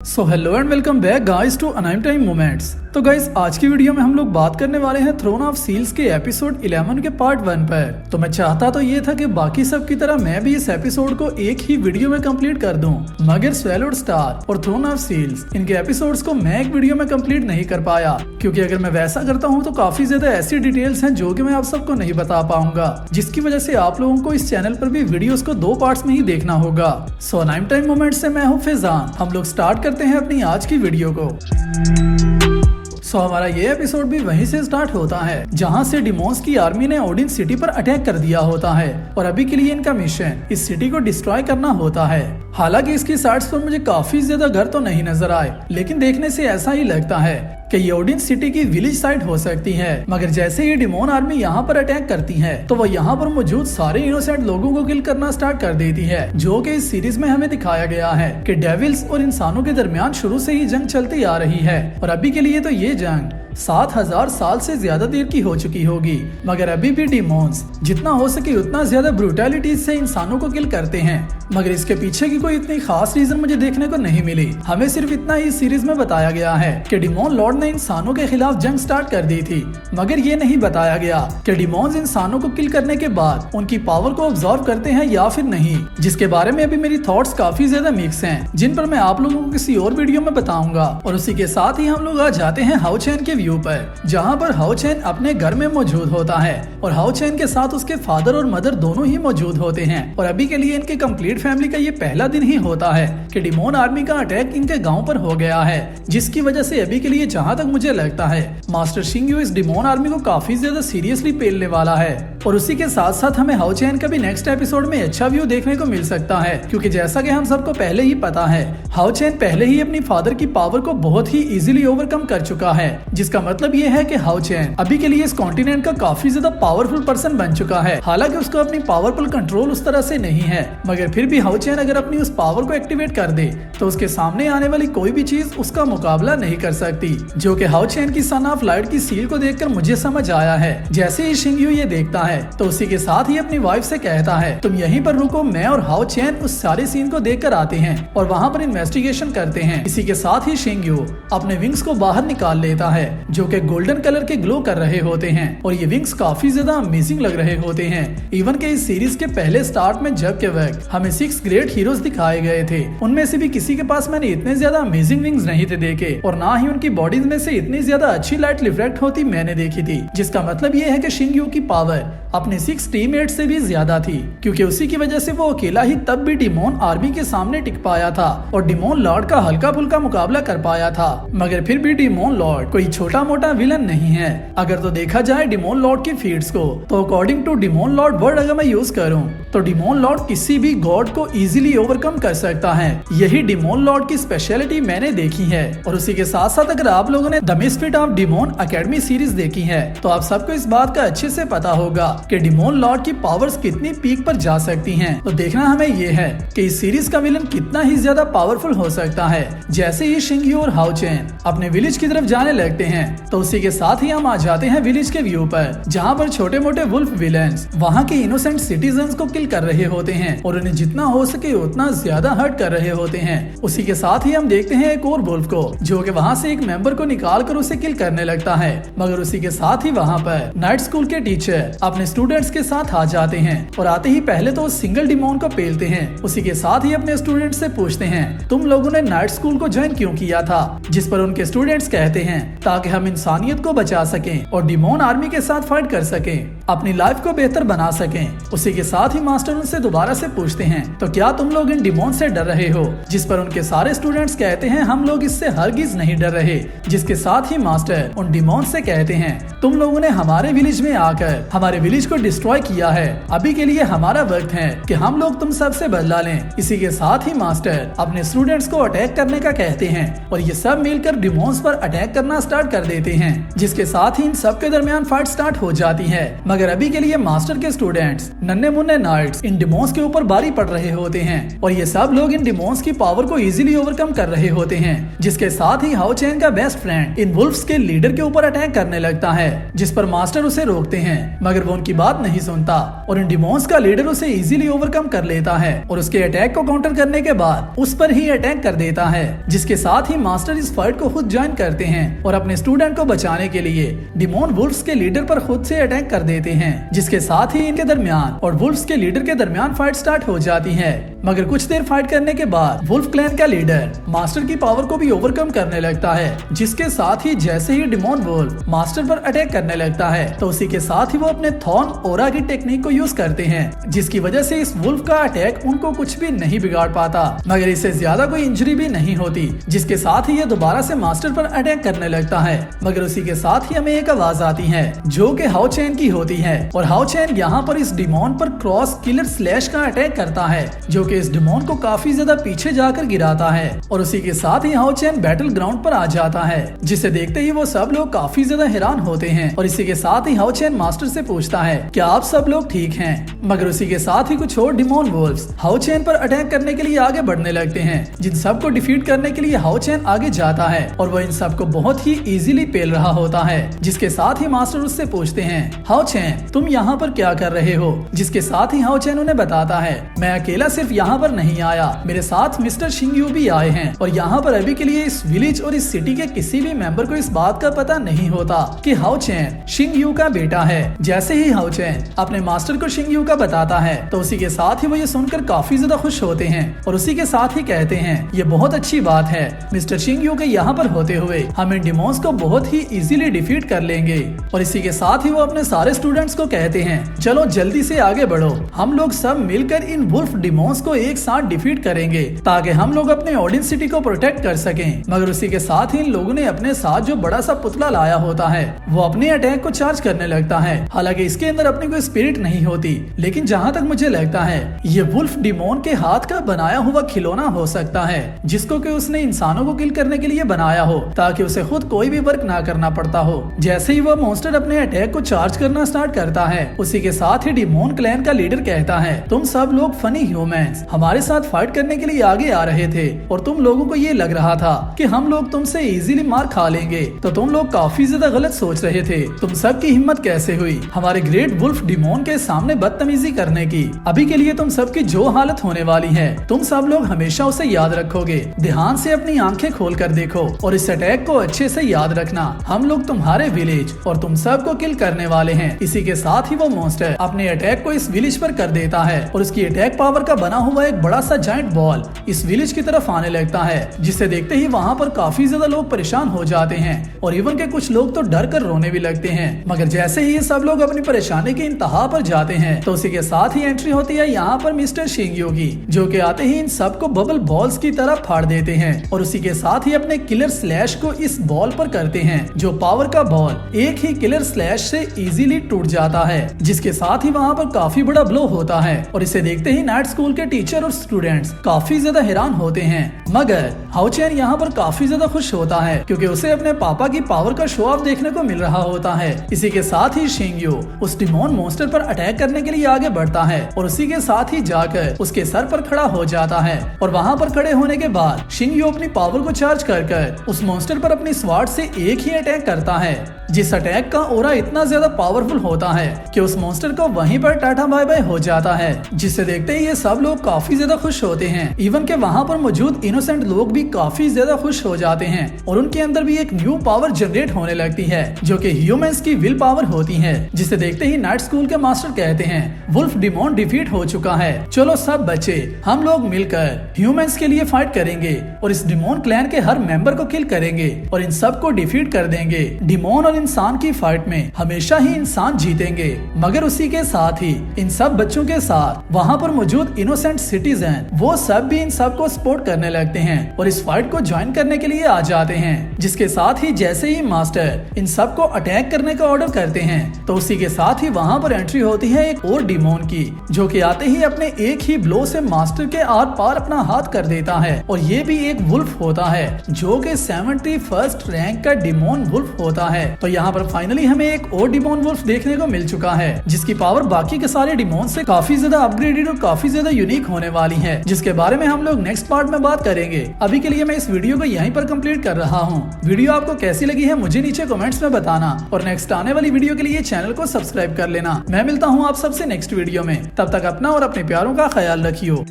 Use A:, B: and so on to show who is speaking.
A: So hello and welcome back guys to anime time moments. तो guys आज की video में हम लोग बात करने वाले हैं थ्रोन ऑफ सील्स के एपिसोड 11 के पार्ट 1 पर। तो मैं चाहता तो ये था कि बाकी सब की तरह मैं भी इस एपिसोड को एक ही वीडियो में कंप्लीट कर दूं, मगर स्वैलोड स्टार और थ्रोन ऑफ सील्स इनके एपिसोड्स को मैं एक वीडियो में कंप्लीट नहीं कर पाया, क्योंकि अगर मैं वैसा करता हूँ तो काफी ज्यादा ऐसी डिटेल्स हैं जो कि मैं आप सबको नहीं बता पाऊंगा, जिसकी वजह से आप लोगों को इस चैनल पर भी वीडियोस को 2 पार्ट्स में ही देखना होगा। सो अनाइम टाइम मोमेंट्स से मैं हूँ फैजान। हम लोग स्टार्ट करते हैं अपनी आज की वीडियो को। हमारा ये एपिसोड भी वहीं से स्टार्ट होता है जहां से डिमोन्स की आर्मी ने ओडिन सिटी पर अटैक कर दिया होता है और अभी के लिए इनका मिशन इस सिटी को डिस्ट्रॉय करना होता है। हालांकि इसकी साइड्स पर मुझे काफी ज्यादा घर तो नहीं नजर आए, लेकिन देखने से ऐसा ही लगता है कि ये ओडिन सिटी की विलेज साइड हो सकती है। मगर जैसे ही डिमोन आर्मी यहाँ पर अटैक करती है तो वो यहाँ पर मौजूद सारे इनोसेंट लोगों को किल करना स्टार्ट कर देती है, जो कि इस सीरीज में हमें दिखाया गया है कि डेविल्स और इंसानों के दरमियान शुरू से ही जंग चलती आ रही है और अभी के लिए तो ये जंग 7000 साल से ज्यादा देर की हो चुकी होगी। मगर अभी भी डिमोन्स जितना हो सके उतना ज्यादा ब्रूटैलिटी से इंसानों को किल करते हैं, मगर इसके पीछे की कोई इतनी खास रीजन मुझे देखने को नहीं मिली। हमें सिर्फ इतना ही सीरीज में बताया गया है कि डिमोन लॉर्ड ने इंसानों के खिलाफ जंग स्टार्ट कर दी थी, मगर ये नहीं बताया गया कि डिमोन्स इंसानों को किल करने के बाद उनकी पावर को ऑब्जर्व करते हैं या फिर नहीं, जिसके बारे में अभी मेरी थॉट्स काफी ज्यादा मिक्स हैं, जिन पर मैं आप लोगों को किसी और वीडियो में बताऊंगा। और उसी के साथ ही हम लोग आ जाते हैं हाउ चैन के व्यू पर, जहाँ पर हाउ चैन अपने घर में मौजूद होता है और हाउ चैन के साथ उसके फादर और मदर दोनों ही मौजूद होते हैं। और अभी के लिए इनके कंप्लीट फैमिली का ये पहला दिन ही होता है कि डिमोन आर्मी का अटैक इनके गांव पर हो गया है, जिसकी वजह से अभी के लिए जहाँ तक मुझे लगता है मास्टर शिंग्यू इस डिमोन आर्मी को काफी ज्यादा सीरियसली पेलने वाला है। और उसी के साथ साथ हमें हाउ चैन का भी नेक्स्ट एपिसोड में अच्छा व्यू देखने को मिल सकता है, क्योंकि जैसा कि हम सबको पहले ही पता है हाउ चैन पहले ही अपनी फादर की पावर को बहुत ही इजीली ओवरकम कर चुका है, जिसका मतलब ये है कि हाउ चैन अभी के लिए इस कॉन्टिनेंट का काफी ज्यादा पावरफुल पर्सन बन चुका है। हालांकि उसको अपनी पावरफुल कंट्रोल उस तरह से नहीं है, मगर फिर भी हाउ चैन अगर अपनी उस पावर को एक्टिवेट कर दे तो उसके सामने आने वाली कोई भी चीज उसका मुकाबला नहीं कर सकती, जो कि हाउ चैन की सन ऑफ लाइट की सील को देखकर मुझे समझ आया है। जैसे ही शिंग्यू ये देखता है तो उसी के साथ ही अपनी वाइफ से कहता है तुम यहीं पर रुको, मैं और हाउ चैन उस सारे सीन को देखकर आते हैं और वहाँ पर इन्वेस्टिगेशन करते हैं। इसी के साथ ही शिंग्यू अपने विंग्स को बाहर निकाल लेता है, जो कि गोल्डन कलर के ग्लो कर रहे होते हैं और ये विंग्स काफी ज्यादा अमेजिंग लग रहे होते हैं। इवन के इस सीरीज के पहले स्टार्ट में जब के वक्त हमें 6 ग्रेट हीरोज दिखाए गए थे, उनमें से भी किसी के पास मैंने इतने ज्यादा अमेजिंग विंग्स नहीं थे देखे, और ना ही उनकी बॉडीज में से इतनी ज्यादा अच्छी लाइट रिफ्लेक्ट होती मैंने देखी थी, जिसका मतलब ये है कि शिंग्यू की पावर अपने 6 टीममेट से भी ज्यादा थी, क्योंकि उसी की वजह से वो अकेला ही तब भी डिमोन आर्मी के सामने टिक पाया था और डिमोन लॉर्ड का हल्का फुल्का मुकाबला कर पाया था। मगर फिर भी डिमोन लॉर्ड कोई छोटा मोटा विलन नहीं है। अगर तो देखा जाए डिमोन लॉर्ड की फीट्स को, तो अकॉर्डिंग टू डिमोन लॉर्ड वर्ड अगर मैं यूज करूं तो डिमोन लॉर्ड किसी भी गॉड को इजीली ओवरकम कर सकता है। यही डिमोन लॉर्ड की स्पेशलिटी मैंने देखी है। और उसी के साथ साथ अगर आप लोगों ने the misfit of demon academy series देखी है तो आप सबको इस बात का अच्छे से पता होगा कि डिमोन लॉर्ड की पावर्स कितनी पीक पर जा सकती हैं। तो देखना हमें ये है कि इस सीरीज का विलन कितना ही ज्यादा पावरफुल हो सकता है। जैसे ही शिंग्यू और हाउ चैन अपने विलेज की तरफ जाने लगते हैं तो उसी के साथ ही हम आ जाते हैं विलेज के व्यू पर, जहाँ पर छोटे मोटे वुल्फ विलेंस वहाँ के इनोसेंट सिटीजन्स को किल कर रहे होते हैं और उन्हें जितना हो सके उतना ज्यादा हर्ट कर रहे होते हैं। उसी के साथ ही हम देखते हैं एक और वुल्फ को, जो कि वहाँ से एक मेंबर को निकाल कर उसे किल करने लगता है। मगर उसी के साथ ही वहाँ पर नाइट स्कूल के टीचर अपने स्टूडेंट्स के साथ आ जाते हैं और आते ही पहले तो सिंगल डिमोन को पेलते हैं। उसी के साथ ही अपने स्टूडेंट्स से पूछते हैं तुम लोगों ने नाइट स्कूल को ज्वाइन क्यों किया था, जिस पर उनके स्टूडेंट्स कहते हैं ताकि हम इंसानियत को बचा सकें और डिमोन आर्मी के साथ फाइट कर सकें, अपनी लाइफ को बेहतर बना सकें। उसी के साथ ही मास्टर उनसे दोबारा से पूछते हैं तो क्या तुम लोग इन डिमोन से डर रहे हो, जिस पर उनके सारे स्टूडेंट्स कहते हैं हम लोग इससे हरगिज नहीं डर रहे। जिसके साथ ही मास्टर उन डिमोन से कहते हैं तुम लोगों ने हमारे विलेज में आकर हमारे विलेज को डिस्ट्रॉय किया है, अभी के लिए हमारा वक्त है कि हम लोग तुम सबसे बदला लें। इसी के साथ ही मास्टर अपने स्टूडेंट्स को अटैक करने का कहते हैं और ये सब मिलकर डिमोन्स पर अटैक करना स्टार्ट कर देते हैं, जिसके साथ ही इन सब के दरमियान फाइट स्टार्ट हो जाती है। मगर अभी के लिए मास्टर के स्टूडेंट्स नन्हे मुन्ने नाइट्स इन डिमोन्स के ऊपर भारी पड़ रहे होते हैं और ये सब लोग इन डिमोन्स की पावर को इजीली ओवरकम कर रहे होते हैं, जिसके साथ ही हाओ चैन का बेस्ट फ्रेंड इन वुल्फ्स के लीडर के ऊपर अटैक करने लगता है, जिस पर मास्टर उसे रोकते हैं मगर वो उनकी बात नहीं सुनता और इन डिमोन्स का लीडर उसे इजीली ओवरकम कर लेता है और उसके अटैक को काउंटर करने के बाद उस पर ही अटैक कर देता है, जिसके साथ ही मास्टर इस फाइट को खुद ज्वाइन करते हैं और अपने स्टूडेंट को बचाने के लिए डिमोन वुल्फ्स के लीडर पर खुद से अटैक कर देते हैं, जिसके साथ ही इनके दरमियान और वुल्फ्स के लीडर के दरमियान फाइट स्टार्ट हो जाती है। मगर कुछ देर फाइट करने के बाद वुल्फ क्लैन का लीडर मास्टर की पावर को भी ओवरकम करने लगता है, जिसके साथ ही जैसे ही डिमोन वुल्फ मास्टर पर अटैक करने लगता है तो उसी के साथ ही वो अपने थॉर्न ओरा की टेक्निक को यूज करते हैं, जिसकी वजह से इस वुल्फ का अटैक उनको कुछ भी नहीं बिगाड़ पाता मगर इससे ज्यादा कोई इंजरी भी नहीं होती, जिसके साथ ही ये दोबारा से मास्टर पर अटैक करने लगता है। मगर उसी के साथ ही हमें एक आवाज आती है जो कि हाओ चैन की होती है और हाओ चैन यहाँ पर इस डिमोन पर क्रॉस किलर स्लैश का अटैक करता है, जो कि इस डिमोन को काफी ज्यादा पीछे जाकर गिराता है और उसी के साथ ही हाओ चैन बैटल ग्राउंड पर आ जाता है, जिसे देखते ही वो सब लोग काफी ज्यादा हैरान होते हैं और इसी के साथ ही हाओ चैन मास्टर से पूछता है क्या आप सब लोग ठीक हैं। मगर उसी के साथ ही कुछ और डिमोन वुल्फ्स हाओ चैन पर अटैक करने के लिए आगे बढ़ने लगते हैं, जिन सबको डिफीट करने के लिए हाओ चैन आगे जाता है और वो इन सबको बहुत ही इजीली पेल रहा होता है, जिसके साथ ही मास्टर उससे पूछते हैं हाओ चैन तुम यहाँ पर क्या कर रहे हो, जिसके साथ ही हाओ चैन उन्हें बताता है मैं अकेला सिर्फ यहाँ पर नहीं आया, मेरे साथ मिस्टर शिंगयू भी आए हैं और यहाँ पर अभी के लिए इस विलेज और इस सिटी के किसी भी मेंबर को इस बात का पता नहीं होता कि हाओ चैन शिंगयू का बेटा है। जैसे ही हाओ चैन अपने मास्टर को शिंगयू का बताता है तो उसी के साथ ही वो ये सुनकर काफी ज्यादा खुश होते हैं और उसी के साथ ही कहते हैं ये बहुत अच्छी बात है, मिस्टर शिंगयू के यहाँ पर होते हुए हम इन डिमोन्स को बहुत ही इजीली डिफीट कर लेंगे। और इसी के साथ ही वो अपने सारे स्टूडेंट्स को कहते हैं चलो जल्दी से आगे बढ़ो, हम लोग सब मिलकर इन वुल्फ डिमोन्स को एक साथ डिफीट करेंगे ताकि हम लोग अपने ओडिन सिटी को प्रोटेक्ट कर सकें। मगर उसी के साथ ही इन लोगों ने अपने साथ जो बड़ा सा पुतला लाया होता है वो अपने अटैक को चार्ज करने लगता है, हालांकि इसके अंदर अपनी कोई स्पिरिट नहीं होती, लेकिन जहाँ तक मुझे लगता है ये वुल्फ डिमोन के हाथ का बनाया हुआ खिलौना हो सकता है, जिसको कि उसने इंसानों को किल करने के लिए बनाया हो ताकि उसे खुद कोई भी वर्क ना करना पड़ता हो। जैसे ही वह मॉन्स्टर अपने अटैक को चार्ज करना स्टार्ट करता है उसी के साथ ही डिमोन क्लैन का लीडर कहता है तुम सब लोग फनी ह्यूमंस हमारे साथ फाइट करने के लिए आगे आ रहे थे और तुम लोगों को ये लग रहा था कि हम लोग तुमसे इजीली मार खा लेंगे, तो तुम लोग काफी ज्यादा गलत सोच रहे थे। तुम सब की हिम्मत कैसे हुई हमारे ग्रेट वुल्फ डिमोन के सामने बदतमीजी करने की। अभी के लिए तुम सबकी जो हालत होने वाली है तुम सब लोग हमेशा उसे याद रखोगे। ध्यान से अपनी आंखें खोल कर देखो और इस अटैक को अच्छे से याद रखना, हम लोग तुम्हारे विलेज और तुम सबको किल करने वाले हैं। इसी के साथ ही वो मॉन्स्टर अपने अटैक को इस विलेज पर कर देता है और उसकी अटैक पावर का बना हुआ एक बड़ा सा जायंट बॉल इस विलेज की तरफ आने लगता है, जिसे देखते ही वहाँ पर काफी ज्यादा लोग परेशान हो जाते हैं और इवन के कुछ लोग तो डर कर रोने भी लगते हैं। मगर जैसे ही ये सब लोग अपनी परेशानी की इंतहा पर जाते हैं तो उसी के साथ ही एंट्री होती है यहाँ पर मिस्टर शिंगयू की, जो कि आते ही इन सबको बबल बॉल्स की तरह फाड़ देते हैं और उसी के साथ ही अपने किलर स्लैश को इस बॉल पर करते हैं, जो पावर का बॉल एक ही किलर स्लैश से इजीली टूट जाता है, जिसके साथ ही वहाँ पर काफी बड़ा ब्लो होता है और इसे देखते ही नाइट स्कूल के टीचर और स्टूडेंट्स काफी ज्यादा हैरान होते हैं। मगर हाओ चैन यहाँ पर काफी ज्यादा खुश होता है क्योंकि उसे अपने पापा की पावर का शो ऑफ देखने को मिल रहा होता है। इसी के साथ ही शिंगयू उस डिमोन मॉन्स्टर पर अटैक करने के लिए आगे बढ़ता है और उसी के साथ ही जाकर उसके सर पर खड़ा हो जाता है और वहाँ पर खड़े होने के बाद शिंगयू अपनी पावर को चार्ज कर उस मॉन्स्टर पर अपनी स्वार्ड से एक ही अटैक करता है, जिस अटैक का ओरा इतना ज्यादा पावरफुल होता है कि उस मॉन्स्टर को वहीं पर टाटा बाय बाय हो जाता है, जिसे देखते ही ये सब लोग काफी ज्यादा खुश होते हैं। इवन के वहाँ पर मौजूद इनोसेंट लोग भी काफी ज्यादा खुश हो जाते हैं और उनके अंदर भी एक न्यू पावर जनरेट होने लगती है जो कि ह्यूमंस की विल पावर होती है, जिसे देखते ही नाइट स्कूल के मास्टर कहते हैं वुल्फ डिमोन डिफीट हो चुका है, चलो सब बच्चे हम लोग मिलकर ह्यूमंस के लिए फाइट करेंगे और इस डिमोन क्लैन के हर मेंबर को किल करेंगे और इन सबको डिफीट कर देंगे। डिमोन और इंसान की फाइट में हमेशा ही इंसान जीतेंगे। मगर उसी के साथ ही इन सब बच्चों के साथ वहाँ पर मौजूद इनोसेंट सिटीजन वो सब भी इन सबको सपोर्ट करने लगते हैं और इस फाइट को ज्वाइन करने के लिए आ जाते हैं, जिसके साथ ही जैसे ही मास्टर इन सबको अटैक करने का ऑर्डर करते हैं तो उसी के साथ ही वहाँ पर एंट्री होती है एक और डिमोन की, जो कि आते ही अपने एक ही ब्लो से मास्टर के आर पार अपना हाथ कर देता है और ये भी एक वुल्फ होता है जो कि 71st रैंक का डिमोन वुल्फ होता है। तो तो यहाँ पर फाइनली हमें एक और डिमोन वुल्फ देखने को मिल चुका है, जिसकी पावर बाकी के सारे डिमोन से काफी ज्यादा अपग्रेडेड और काफी ज्यादा यूनिक होने वाली है, जिसके बारे में हम लोग नेक्स्ट पार्ट में बात करेंगे। अभी के लिए मैं इस वीडियो को यहीं पर कंप्लीट कर रहा हूँ। वीडियो आपको कैसी लगी है मुझे नीचे कमेंट्स में बताना, और नेक्स्ट आने वाली वीडियो के लिए चैनल को सब्सक्राइब कर लेना। मैं मिलता हूँ आप सबसे नेक्स्ट वीडियो में, तब तक अपना और अपने प्यारों का ख्याल रखियो।